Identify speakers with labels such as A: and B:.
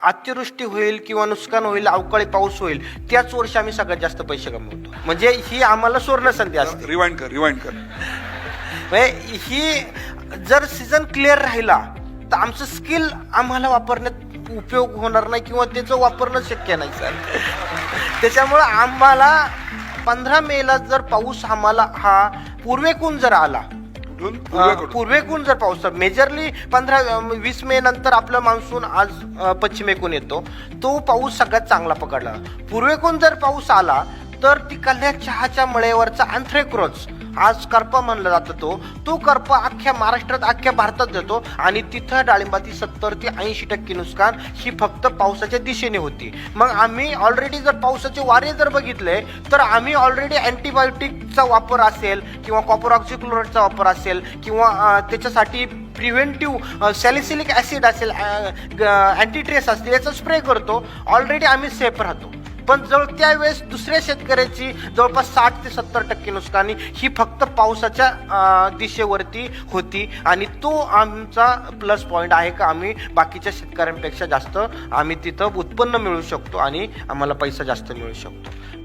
A: अतिवृष्टी होईल किंवा नुकसान होईल, अवकाळी पाऊस होईल, त्याच वर्षी आम्ही सगळ्यात जास्त पैसे कमवतो. म्हणजे ही आम्हाला सुवर्ण संधी असते.
B: रिवाइंड कर.
A: म्हणजे ही जर सीझन क्लिअर राहिला तर आमचं स्किल आम्हाला वापरण्यात उपयोग होणार नाही किंवा त्याचं वापरणं शक्य नाही सर. त्याच्यामुळं आम्हाला 15 मेला जर पाऊस आम्हाला हा पूर्वेकडून जर आला, पूर्वेकडून जर पाऊस मेजरली 15-20 मे नंतर आपलं मान्सून आज पश्चिमेकडून येतो, तो पाऊस सगळ्यात चांगला पकडला. पूर्वेकडून जर पाऊस आला तर ती कल्ल्या चहाच्या मळेवरचा अँथ्रॅक्नोज, आज करपा म्हणला जातो, तो करपा अख्ख्या महाराष्ट्रात अख्ख्या भारतात येतो आणि तिथं डाळिंबाची 70 ते 80% नुकसान ही फक्त पावसाच्या दिशेने होती. मग आम्ही ऑलरेडी जर पावसाचे वारे जर बघितले तर आम्ही ऑलरेडी अँटीबायोटिकचा वापर असेल किंवा कॉपर ऑक्सिक्लोराइडचा वापर असेल किंवा त्याच्यासाठी प्रिव्हेंटिव्ह सॅलिसिलिक ॲसिड असेल, अँटीट्रेस असतील, याचा स्प्रे करतो. ऑलरेडी आम्ही सेफ राहतो. पण त्यावेळेस दुसऱ्या शेतकऱ्याची जवळपास 60 ते 70% नुकसानी ही फक्त पावसाच्या दिशेवरती होती आणि तो आमचा प्लस पॉईंट आहे का आम्ही बाकीच्या शेतकऱ्यांपेक्षा जास्त आम्ही तिथं उत्पन्न मिळवू शकतो आणि आम्हाला पैसा जास्त मिळू शकतो.